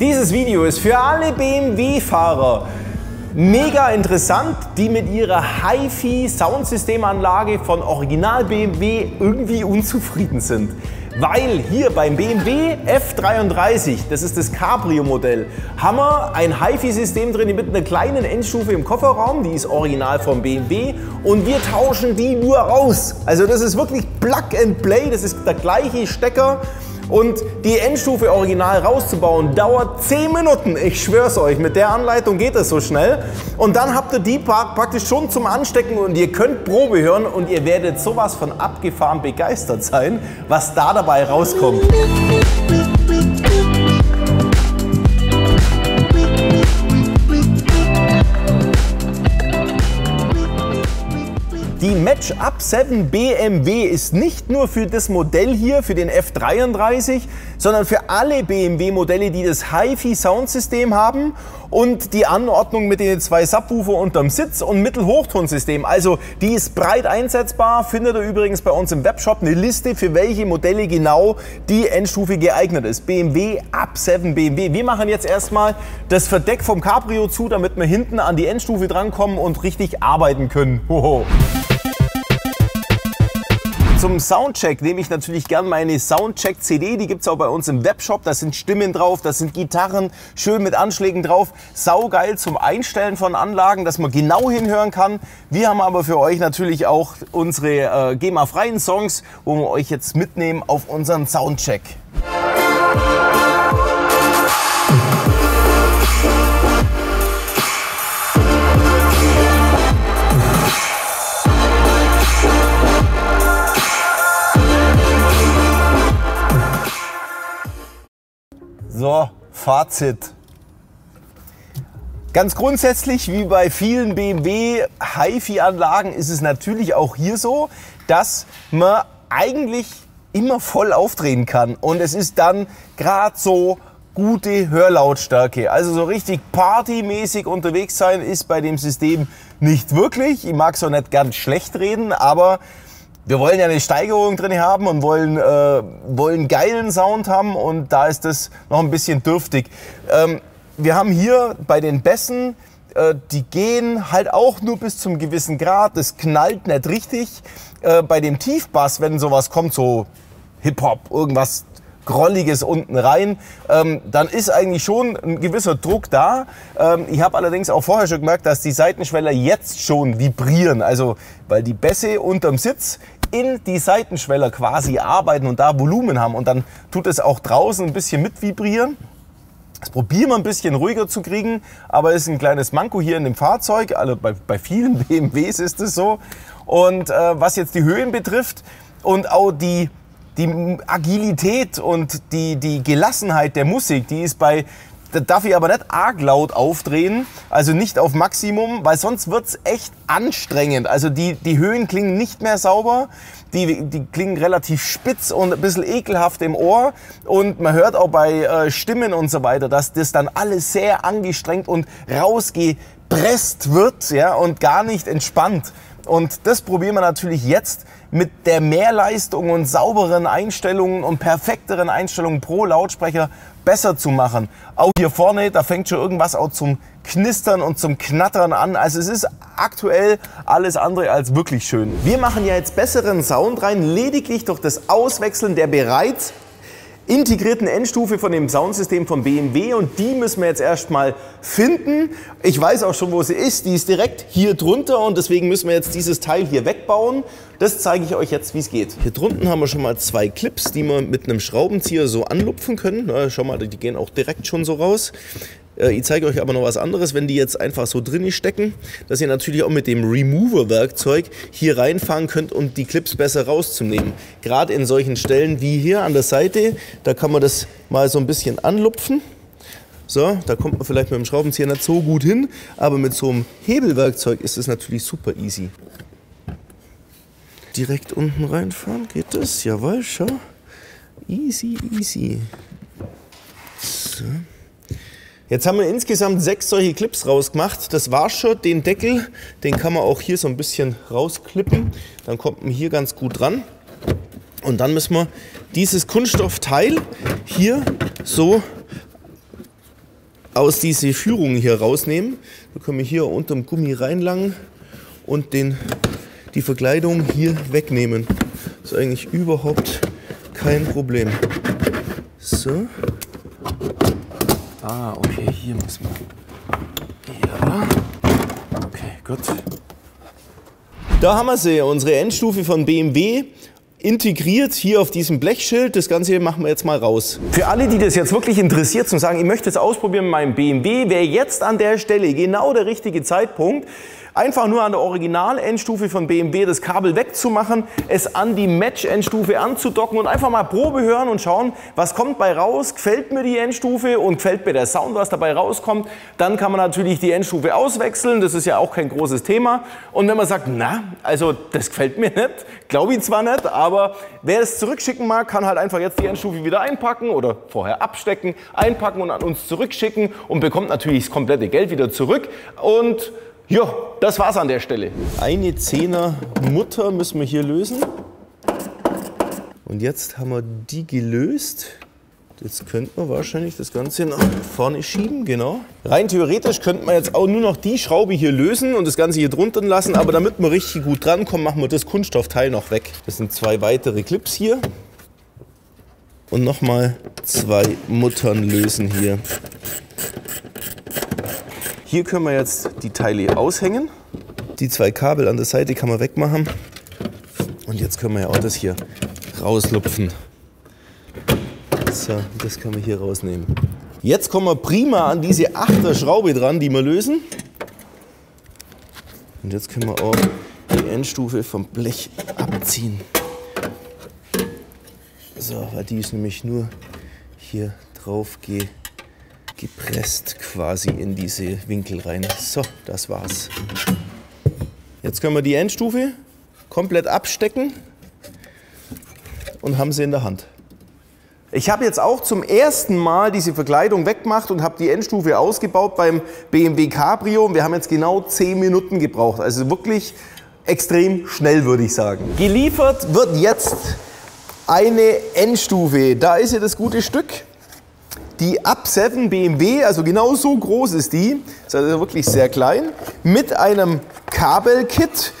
Dieses Video ist für alle BMW-Fahrer mega interessant, die mit ihrer HiFi-Soundsystemanlage von Original BMW irgendwie unzufrieden sind. Weil hier beim BMW F33, das ist das Cabrio-Modell, haben wir ein HiFi-System drin mit einer kleinen Endstufe im Kofferraum, die ist original vom BMW und wir tauschen die nur raus. Also das ist wirklich Plug and Play, das ist der gleiche Stecker. Und die Endstufe original rauszubauen dauert 10 Minuten. Ich schwör's euch, mit der Anleitung geht das so schnell. Und dann habt ihr die praktisch schon zum Anstecken und ihr könnt Probe hören und ihr werdet sowas von abgefahren begeistert sein, was da dabei rauskommt. Die Match-Up 7 BMW ist nicht nur für das Modell hier, für den F33, sondern für alle BMW-Modelle, die das HiFi-Soundsystem haben und die Anordnung mit den 2 Subwoofer unterm Sitz und Mittelhochtonsystem. Also die ist breit einsetzbar, findet ihr übrigens bei uns im Webshop eine Liste, für welche Modelle genau die Endstufe geeignet ist. BMW Up 7 BMW. Wir machen jetzt erstmal das Verdeck vom Cabrio zu, damit wir hinten an die Endstufe drankommen und richtig arbeiten können. Hoho. Zum Soundcheck nehme ich natürlich gern meine Soundcheck-CD, die gibt es auch bei uns im Webshop. Da sind Stimmen drauf, da sind Gitarren, schön mit Anschlägen drauf. Saugeil zum Einstellen von Anlagen, dass man genau hinhören kann. Wir haben aber für euch natürlich auch unsere GEMA-freien Songs, wo wir euch jetzt mitnehmen auf unseren Soundcheck. So, Fazit. Ganz grundsätzlich, wie bei vielen BMW HiFi-Anlagen, ist es natürlich auch hier so, dass man eigentlich immer voll aufdrehen kann. Und es ist dann gerade so gute Hörlautstärke. Also so richtig partymäßig unterwegs sein ist bei dem System nicht wirklich. Ich mag es auch nicht ganz schlecht reden, aber wir wollen ja eine Steigerung drin haben und wollen geilen Sound haben und da ist das noch ein bisschen dürftig. Wir haben hier bei den Bässen, die gehen halt auch nur bis zum gewissen Grad, das knallt nicht richtig. Bei dem Tiefbass, wenn sowas kommt, so Hip-Hop, irgendwas Grolliges unten rein, dann ist eigentlich schon ein gewisser Druck da. Ich habe allerdings auch vorher schon gemerkt, dass die Seitenschweller jetzt schon vibrieren, also weil die Bässe unterm Sitz in die Seitenschweller quasi arbeiten und da Volumen haben und dann tut es auch draußen ein bisschen mit vibrieren. Das probieren wir ein bisschen ruhiger zu kriegen, aber es ist ein kleines Manko hier in dem Fahrzeug, also bei vielen BMWs ist es so. Und was jetzt die Höhen betrifft und auch die Agilität und die Gelassenheit der Musik, die ist da darf ich aber nicht arg laut aufdrehen, also nicht auf Maximum, weil sonst wird es echt anstrengend. Also die Höhen klingen nicht mehr sauber, die klingen relativ spitz und ein bisschen ekelhaft im Ohr. Und man hört auch bei Stimmen und so weiter, dass das dann alles sehr angestrengt und rausgepresst wird, ja, und gar nicht entspannt. Und das probieren wir natürlich jetzt mit der Mehrleistung und sauberen Einstellungen und perfekteren Einstellungen pro Lautsprecher besser zu machen. Auch hier vorne, da fängt schon irgendwas auch zum Knistern und zum Knattern an. Also es ist aktuell alles andere als wirklich schön. Wir machen ja jetzt besseren Sound rein, lediglich durch das Auswechseln der bereits integrierten Endstufe von dem Soundsystem von BMW und die müssen wir jetzt erstmal finden. Ich weiß auch schon, wo sie ist. Die ist direkt hier drunter und deswegen müssen wir jetzt dieses Teil hier wegbauen. Das zeige ich euch jetzt, wie es geht. Hier drunten haben wir schon mal 2 Clips, die wir mit einem Schraubenzieher so anlupfen können. Na, schau mal, die gehen auch direkt schon so raus. Ich zeige euch aber noch was anderes, wenn die jetzt einfach so drin stecken, dass ihr natürlich auch mit dem Remover-Werkzeug hier reinfahren könnt, um die Clips besser rauszunehmen. Gerade in solchen Stellen wie hier an der Seite, da kann man das mal so ein bisschen anlupfen. So, da kommt man vielleicht mit dem Schraubenzieher nicht so gut hin, aber mit so einem Hebelwerkzeug ist es natürlich super easy. Direkt unten reinfahren, geht das? Jawohl, schau. Easy, easy. So. Jetzt haben wir insgesamt 6 solche Clips rausgemacht. Das war's schon. Den Deckel, den kann man auch hier so ein bisschen rausklippen. Dann kommt man hier ganz gut dran. Und dann müssen wir dieses Kunststoffteil hier so aus diese Führung hier rausnehmen. Da können wir hier unterm Gummi reinlangen und die Verkleidung hier wegnehmen. Das ist eigentlich überhaupt kein Problem. So. Ah, okay, hier muss man. Ja. Okay, gut. Da haben wir sie, unsere Endstufe von BMW. Integriert hier auf diesem Blechschild. Das Ganze hier machen wir jetzt mal raus. Für alle, die das jetzt wirklich interessiert und sagen, ich möchte es ausprobieren mit meinem BMW, wäre jetzt an der Stelle genau der richtige Zeitpunkt, einfach nur an der Original-Endstufe von BMW das Kabel wegzumachen, es an die Match-Endstufe anzudocken und einfach mal Probe hören und schauen, was kommt bei raus, gefällt mir die Endstufe und gefällt mir der Sound, was dabei rauskommt. Dann kann man natürlich die Endstufe auswechseln, das ist ja auch kein großes Thema. Und wenn man sagt, na, also das gefällt mir nicht, glaube ich zwar nicht, aber wer es zurückschicken mag, kann halt einfach jetzt die Endstufe wieder einpacken oder vorher abstecken, einpacken und an uns zurückschicken und bekommt natürlich das komplette Geld wieder zurück. Und ja, das war's an der Stelle. Eine 10er Mutter müssen wir hier lösen. Und jetzt haben wir die gelöst. Jetzt könnte man wahrscheinlich das Ganze nach vorne schieben, genau. Rein theoretisch könnte man jetzt auch nur noch die Schraube hier lösen und das Ganze hier drunter lassen. Aber damit wir richtig gut drankommen, machen wir das Kunststoffteil noch weg. Das sind 2 weitere Clips hier. Und nochmal 2 Muttern lösen hier. Hier können wir jetzt die Teile aushängen. Die 2 Kabel an der Seite kann man wegmachen. Und jetzt können wir ja auch das hier rauslupfen. So, das kann man hier rausnehmen. Jetzt kommen wir prima an diese 8er Schraube dran, die wir lösen. Und jetzt können wir auch die Endstufe vom Blech abziehen. So, weil die ist nämlich nur hier drauf gepresst quasi in diese Winkel rein. So, das war's. Jetzt können wir die Endstufe komplett abstecken und haben sie in der Hand. Ich habe jetzt auch zum ersten Mal diese Verkleidung weggemacht und habe die Endstufe ausgebaut beim BMW Cabrio. Wir haben jetzt genau 10 Minuten gebraucht, also wirklich extrem schnell, würde ich sagen. Geliefert wird jetzt eine Endstufe. Da ist ja das gute Stück. Die Up 7 BMW, also genau so groß ist die, ist also wirklich sehr klein, mit einem Kabelkit,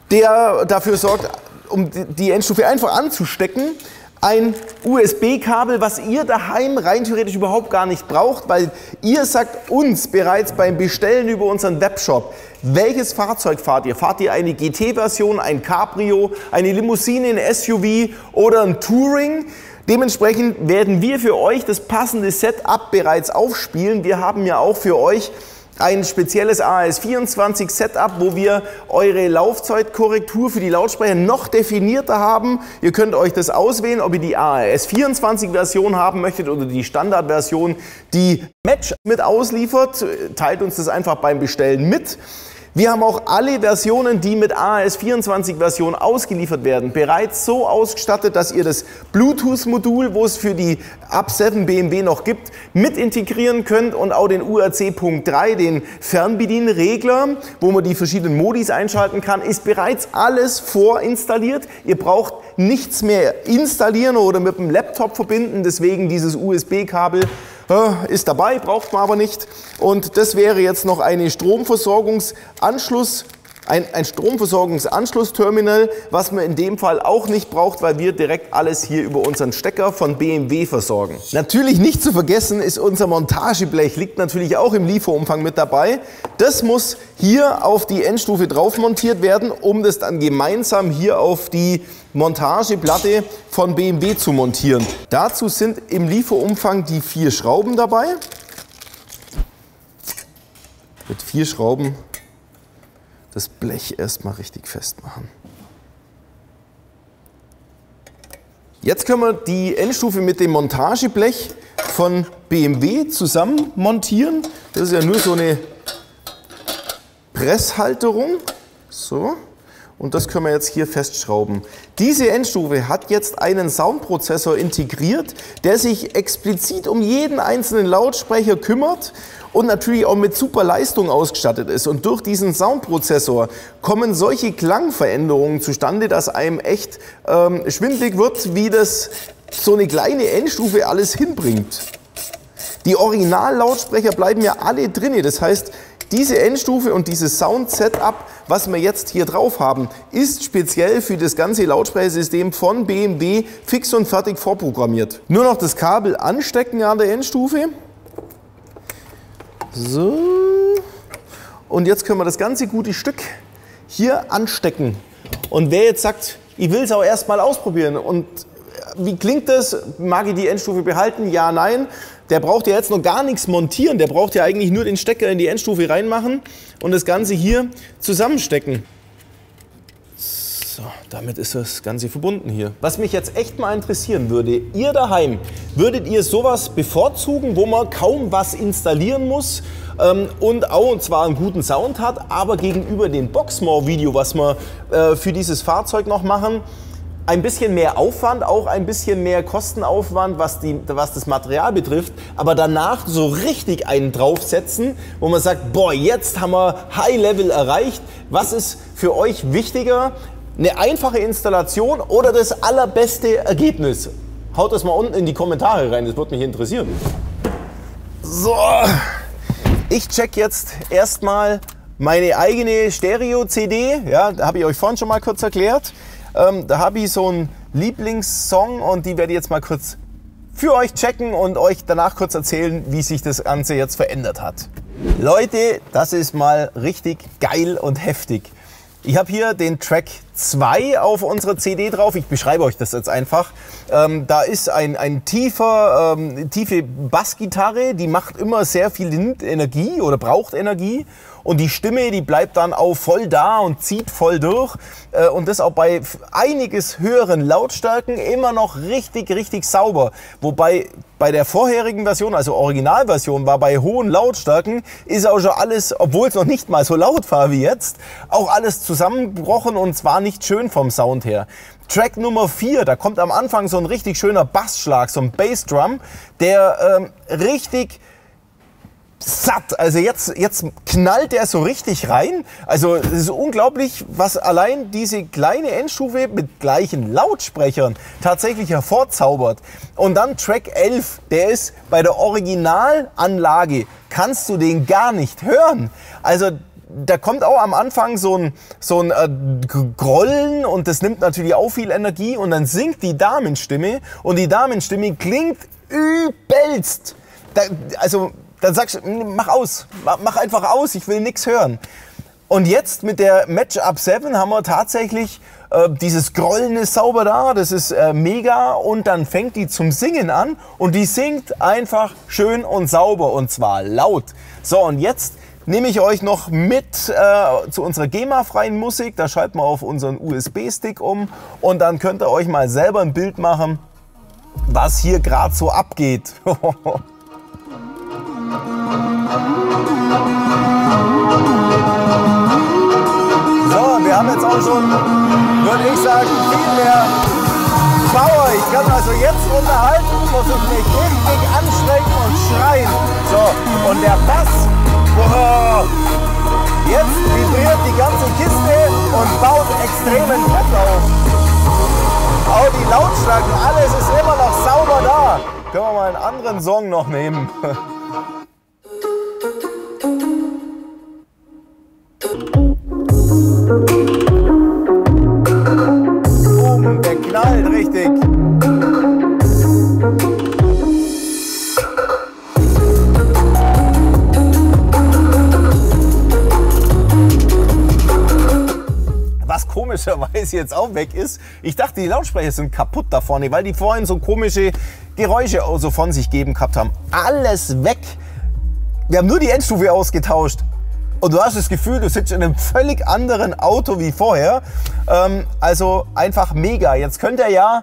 der dafür sorgt, um die Endstufe einfach anzustecken. Ein USB-Kabel, was ihr daheim rein theoretisch überhaupt gar nicht braucht, weil ihr sagt uns bereits beim Bestellen über unseren Webshop, welches Fahrzeug fahrt ihr? Fahrt ihr eine GT-Version, ein Cabrio, eine Limousine, ein SUV oder ein Touring? Dementsprechend werden wir für euch das passende Setup bereits aufspielen. Wir haben ja auch für euch ein spezielles AS24 Setup, wo wir eure Laufzeitkorrektur für die Lautsprecher noch definierter haben. Ihr könnt euch das auswählen, ob ihr die AS24 Version haben möchtet oder die Standardversion, die Match mit ausliefert. Teilt uns das einfach beim Bestellen mit. Wir haben auch alle Versionen, die mit AS24-Version ausgeliefert werden, bereits so ausgestattet, dass ihr das Bluetooth-Modul, wo es für die Up 7 BMW noch gibt, mit integrieren könnt und auch den UAC.3, den Fernbedienregler, wo man die verschiedenen Modis einschalten kann, ist bereits alles vorinstalliert. Ihr braucht nichts mehr installieren oder mit dem Laptop verbinden, deswegen dieses USB-Kabel ist dabei, braucht man aber nicht. Und das wäre jetzt noch eine Stromversorgungsanschluss, ein Stromversorgungsanschlussterminal, was man in dem Fall auch nicht braucht, weil wir direkt alles hier über unseren Stecker von BMW versorgen. Natürlich nicht zu vergessen ist unser Montageblech, liegt natürlich auch im Lieferumfang mit dabei. Das muss hier auf die Endstufe drauf montiert werden, um das dann gemeinsam hier auf die Montageplatte von BMW zu montieren. Dazu sind im Lieferumfang die 4 Schrauben dabei. Mit 4 Schrauben das Blech erstmal richtig festmachen. Jetzt können wir die Endstufe mit dem Montageblech von BMW zusammen montieren. Das ist ja nur so eine Presshalterung. So. Und das können wir jetzt hier festschrauben. Diese Endstufe hat jetzt einen Soundprozessor integriert, der sich explizit um jeden einzelnen Lautsprecher kümmert und natürlich auch mit super Leistung ausgestattet ist. Und durch diesen Soundprozessor kommen solche Klangveränderungen zustande, dass einem echt schwindelig wird, wie das so eine kleine Endstufe alles hinbringt. Die Original-Lautsprecher bleiben ja alle drin. Das heißt, diese Endstufe und dieses Sound-Setup, was wir jetzt hier drauf haben, ist speziell für das ganze Lautsprechersystem von BMW fix und fertig vorprogrammiert. Nur noch das Kabel anstecken an der Endstufe. So. Und jetzt können wir das ganze gute Stück hier anstecken. Und wer jetzt sagt, ich will es auch erstmal ausprobieren und wie klingt das? Mag ich die Endstufe behalten? Ja, nein. Der braucht ja jetzt noch gar nichts montieren. Der braucht ja eigentlich nur den Stecker in die Endstufe reinmachen und das Ganze hier zusammenstecken. So, damit ist das Ganze verbunden hier. Was mich jetzt echt mal interessieren würde, ihr daheim, würdet ihr sowas bevorzugen, wo man kaum was installieren muss und auch und zwar einen guten Sound hat, aber gegenüber dem Boxmore-Video, was wir für dieses Fahrzeug noch machen, ein bisschen mehr Aufwand, auch ein bisschen mehr Kostenaufwand, was das Material betrifft, aber danach so richtig einen draufsetzen, wo man sagt, boah, jetzt haben wir High-Level erreicht. Was ist für euch wichtiger? Eine einfache Installation oder das allerbeste Ergebnis? Haut das mal unten in die Kommentare rein, das würde mich interessieren. So, ich check jetzt erstmal meine eigene Stereo-CD, ja, da habe ich euch vorhin schon mal kurz erklärt. Da habe ich so einen Lieblingssong und die werde ich jetzt mal kurz für euch checken und euch danach kurz erzählen, wie sich das Ganze jetzt verändert hat. Leute, das ist mal richtig geil und heftig. Ich habe hier den Track 2 auf unserer CD drauf. Ich beschreibe euch das jetzt einfach. Da ist eine tiefe Bassgitarre, die macht immer sehr viel Energie oder braucht Energie. Und die Stimme, die bleibt dann auch voll da und zieht voll durch. Und das auch bei einiges höheren Lautstärken immer noch richtig, richtig sauber. Wobei bei der vorherigen Version, also Originalversion, war bei hohen Lautstärken, ist auch schon alles, obwohl es noch nicht mal so laut war wie jetzt, auch alles zusammengebrochen und zwar nicht schön vom Sound her. Track Nummer 4, da kommt am Anfang so ein richtig schöner Bassschlag, so ein Bassdrum, der richtig satt, also jetzt knallt der so richtig rein. Also es ist unglaublich, was allein diese kleine Endstufe mit gleichen Lautsprechern tatsächlich hervorzaubert. Und dann Track 11, der ist bei der Originalanlage, kannst du den gar nicht hören. Also da kommt auch am Anfang so ein Grollen und das nimmt natürlich auch viel Energie und dann singt die Damenstimme und die Damenstimme klingt übelst. Dann sagst du, mach aus, mach einfach aus, ich will nichts hören. Und jetzt mit der Match-Up 7 haben wir tatsächlich dieses Grollen ist sauber da, das ist mega und dann fängt die zum Singen an und die singt einfach schön und sauber und zwar laut. So und jetzt nehme ich euch noch mit zu unserer GEMA-freien Musik, da schalten wir auf unseren USB-Stick um und dann könnt ihr euch mal selber ein Bild machen, was hier gerade so abgeht. So, wir haben jetzt auch schon, würde ich sagen, viel mehr Power. Ich kann also jetzt unterhalten, muss ich mich richtig anstrengen und schreien. So, und der Bass, jetzt vibriert die ganze Kiste und baut extremen Druck auf. Auch die Lautstärken, alles ist immer noch sauber da. Können wir mal einen anderen Song noch nehmen. Boom, der knallt richtig. Was komischerweise jetzt auch weg ist, ich dachte, die Lautsprecher sind kaputt da vorne, weil die vorhin so komische Geräusche so von sich geben gehabt haben. Alles weg. Wir haben nur die Endstufe ausgetauscht. Und du hast das Gefühl, du sitzt in einem völlig anderen Auto wie vorher. Also einfach mega. Jetzt könnt ihr ja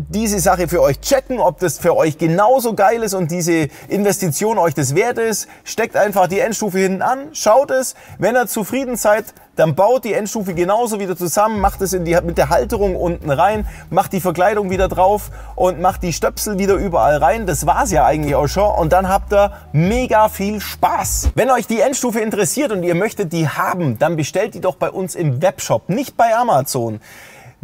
diese Sache für euch checken, ob das für euch genauso geil ist und diese Investition euch das wert ist. Steckt einfach die Endstufe hinten an, schaut es. Wenn ihr zufrieden seid, dann baut die Endstufe genauso wieder zusammen, macht es mit der Halterung unten rein, macht die Verkleidung wieder drauf und macht die Stöpsel wieder überall rein. Das war's ja eigentlich auch schon und dann habt ihr mega viel Spaß. Wenn euch die Endstufe interessiert und ihr möchtet die haben, dann bestellt die doch bei uns im Webshop, nicht bei Amazon.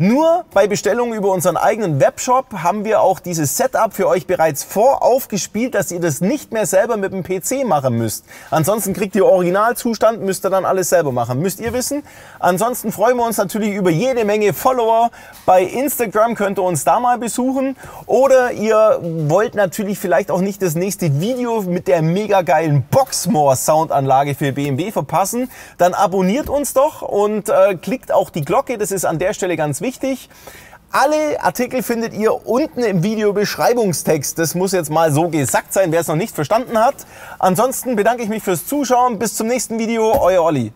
Nur bei Bestellungen über unseren eigenen Webshop haben wir auch dieses Setup für euch bereits voraufgespielt, dass ihr das nicht mehr selber mit dem PC machen müsst. Ansonsten kriegt ihr Originalzustand, müsst ihr dann alles selber machen, müsst ihr wissen. Ansonsten freuen wir uns natürlich über jede Menge Follower. Bei Instagram könnt ihr uns da mal besuchen. Oder ihr wollt natürlich vielleicht auch nicht das nächste Video mit der mega geilen Boxmoor Soundanlage für BMW verpassen. Dann abonniert uns doch und klickt auch die Glocke, das ist an der Stelle ganz wichtig. Alle Artikel findet ihr unten im Videobeschreibungstext. Das muss jetzt mal so gesagt sein, wer es noch nicht verstanden hat. Ansonsten bedanke ich mich fürs Zuschauen. Bis zum nächsten Video, euer Olli.